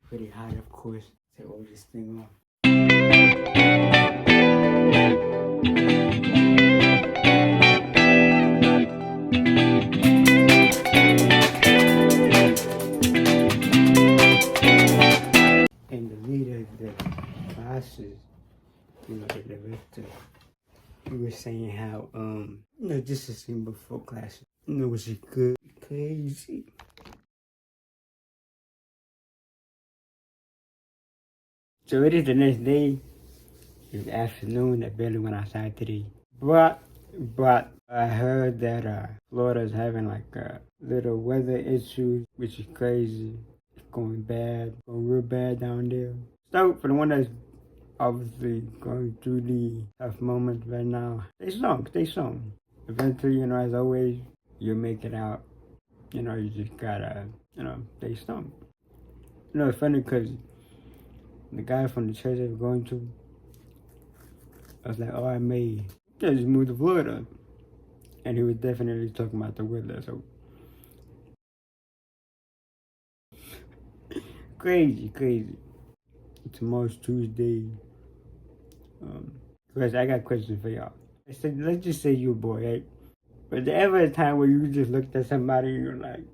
pretty hot, of course, to roll this thing off. And the leader of the classes, the director, he was saying how, just the scene before class, was good, crazy. So it is the next day. It was afternoon. I barely went outside today. But I heard that Florida's having like a little weather issues, which is crazy. It's going bad, going real bad down there. So for the one that's obviously going through the tough moments right now, stay strong. Eventually, as always, you'll make it out. You just gotta, stay strong. It's funny because the guy from the church I was going to, I was like, oh, I just moved to Florida. And he was definitely talking about the weather. So crazy. Tomorrow's Tuesday. Guys, I got questions for y'all. I said, let's just say you're a boy, right? But there ever a time where you just looked at somebody and you're like,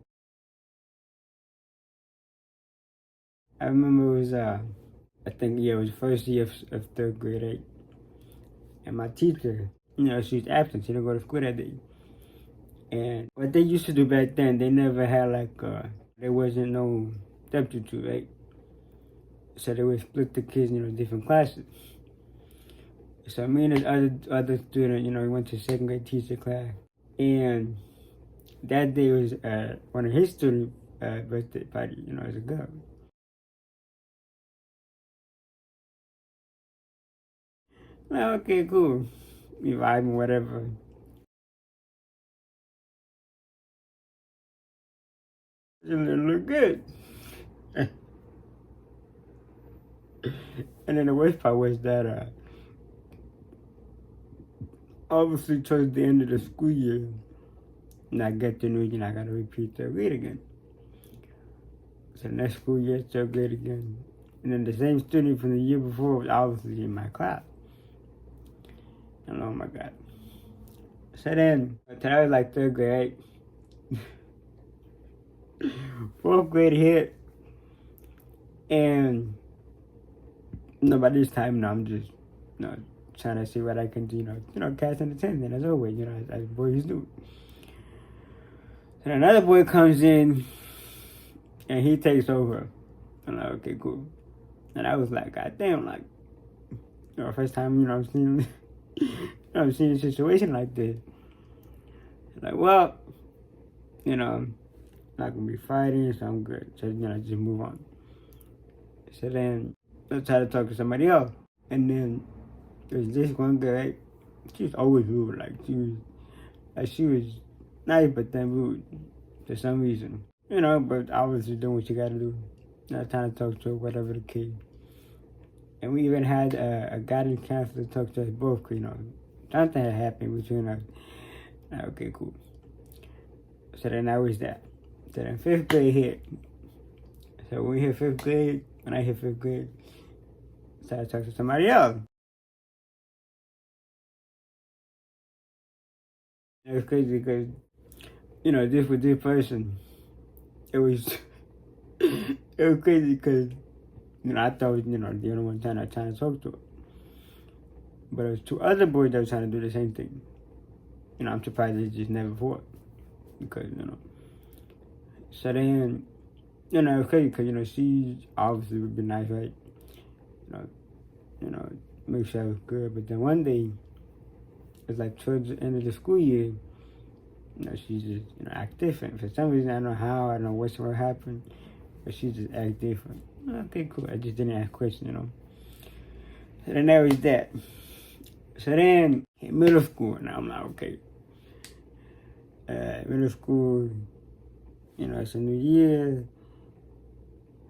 I remember it was, I think, yeah, it was first year of third grade, right? And my teacher, she was absent. She didn't go to school that day. And what they used to do back then, they never had there wasn't no substitute, right? So they would split the kids, different classes. So me and this other student, we went to second grade teacher class, and that day was one of his students' birthday party. As a girl. Well, okay, cool. We vibing, whatever. It look good. And then the worst part was that obviously towards the end of the school year, and I get the news, I gotta repeat third grade again. So next school year, third grade again. And then the same student from the year before was obviously in my class. And oh my God. So then, I was like third grade, fourth grade hit, and by this time now I'm just, trying to see what I can do, casting attention as always, as boys do. And another boy comes in, and he takes over. I'm like, okay, cool. And I was like, God damn, like, first time, I'm seeing, I'm seeing a situation like this. Like, well, I'm not gonna be fighting, so I'm good. So, just move on. So then, I try to talk to somebody else. And then, there's this one girl, she was always rude. Like, she was nice, but then rude for some reason. But obviously doing what you gotta do. Not trying to talk to her, whatever the case. And we even had a guidance counselor talk to us both, something had happened between us. Okay, cool. So then I was that. So then fifth grade hit. So when we hit fifth grade, when I hit fifth grade, I started talking to somebody else. It was crazy because, this with this person, it was, it was crazy because, I thought, the only one trying to talk to her. But it was two other boys that were trying to do the same thing. I'm surprised they just never fought. Because, so then, it was crazy because, she obviously would be nice, right? Make sure I was good. But then one day, it's like towards the end of the school year, she just, act different. For some reason, I don't know how, I don't know what's going to happen, but she just act different. Okay, cool. I just didn't ask questions, So then there was that. So then, in middle school, now I'm like, okay. Middle school, it's a new year,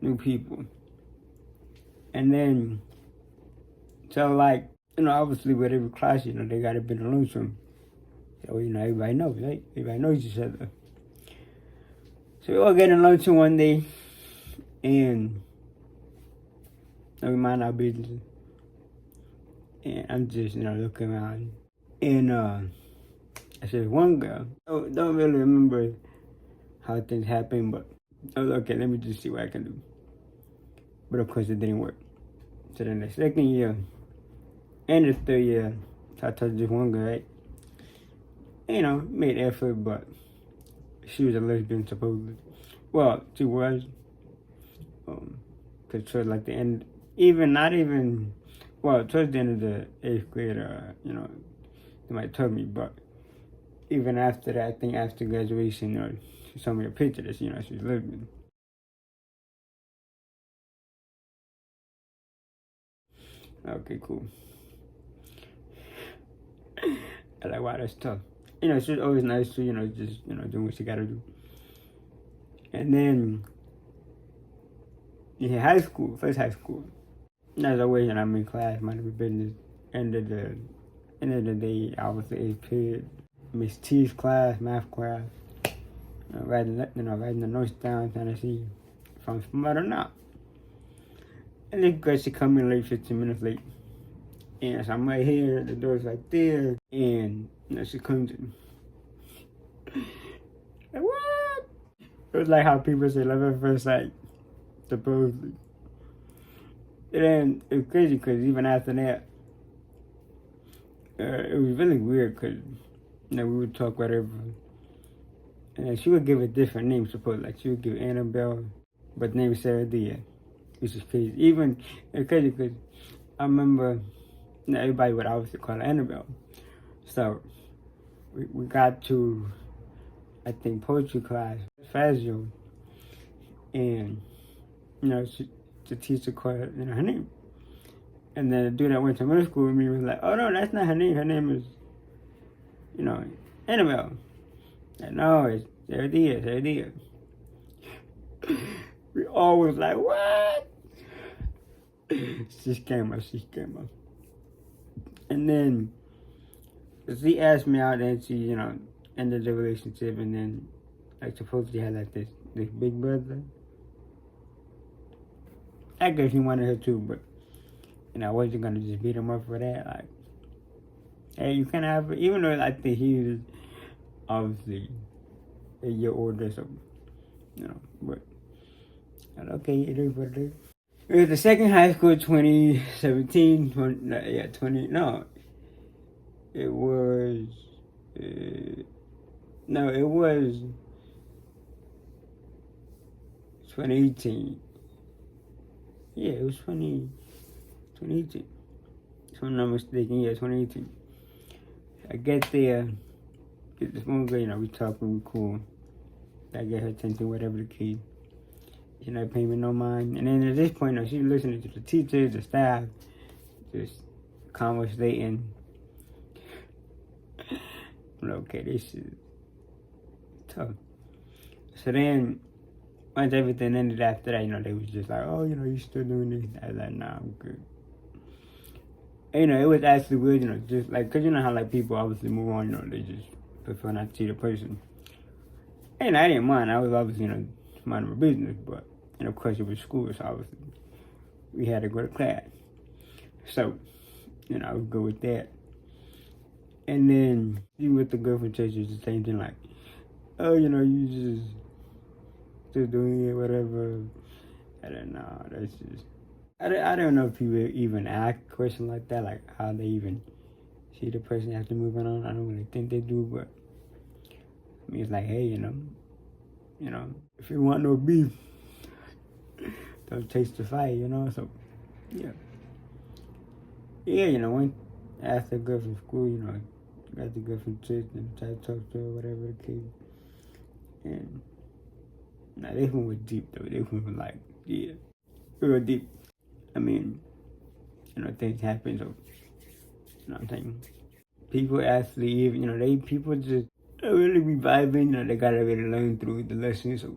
new people. And then, so like, obviously with every class, they got to be in the lunchroom. So, everybody knows, right? Everybody knows each other. So we all get in lunch one day, and we mind our business. And I'm just, looking around. And I said, one girl, don't really remember how things happened, but I was okay, let me just see what I can do. But of course, it didn't work. So then the second year and the third year, so I told this one girl, right? Made effort, but she was a lesbian, supposedly. Well, she was. Because towards like the end, towards the end of the 8th grade, they might tell me, but even after that, I think after graduation, she showed me a picture that, she's lesbian. Okay, cool. I like, wow, that's tough. She's always nice to, just, doing what she gotta do. And then, high school, first high school. As always, I'm in class, mind of business. End of the day, I was the 8th period. Miss T's class, math class. Writing the notes down, trying to see if I'm smart or not. And then girl, she come in late, 15 minutes late. And so I'm right here, the door's right there, and she comes in. Like, what? It was like how people say love at first sight, supposedly. And then it was crazy because even after that, it was really weird because we would talk whatever, and then she would give a different name, supposedly. Like she would give Annabelle, but the name is Sarah Dia, which is crazy. Even it's crazy because I remember everybody would obviously call her Annabelle. So we got to, I think, poetry class, Fazio, and the teacher called her, her name. And then the dude that went to middle school with me was like, oh no, that's not her name. Her name is, Annabelle. Like, no, it's Sarah Dia. We all was like, what? She came up. And then she asked me out, and she, ended the relationship, and then like supposedly had like this big brother. I guess he wanted her too, but I wasn't gonna just beat him up for that. Like, hey, you can't have it, even though I think he was obviously a year older, so but okay, it is what it is. It was the second high school, 2017. 20. No, it was. No, it was 2018. Yeah, it was 2018. If I'm not mistaken, yeah, 2018. I get there, get this one girl, we talking, we cool. I get her attention, whatever the case. She's not paying me no mind. And then at this point, she's listening to the teachers, the staff, just conversating. Okay, this is tough. So then, once everything ended after that, they was just like, oh, you still doing this? I was like, nah, I'm good. And, it was actually weird, just like, because how, like, people obviously move on, they just prefer not to see the person. And I didn't mind. I was obviously, minding my business, but, and of course, it was school, so obviously, we had to go to class. So, I would go with that. And then, even with the girl from church, it's the same thing, like, oh, you just doing it, whatever. I don't know, that's just, I don't know if people even ask a question like that, like how they even see the person after moving on. I don't really think they do, but I mean, it's like, hey, if you want no beef, don't taste the fight, so, yeah. Yeah, when after girl from school, got the girl from church and tried to talk to her, whatever the case. And, this one was deep, though. This one was like, yeah, real deep. I mean, things happen, so, what I'm saying? People actually, people just really be vibing, they gotta really learn through the lessons, so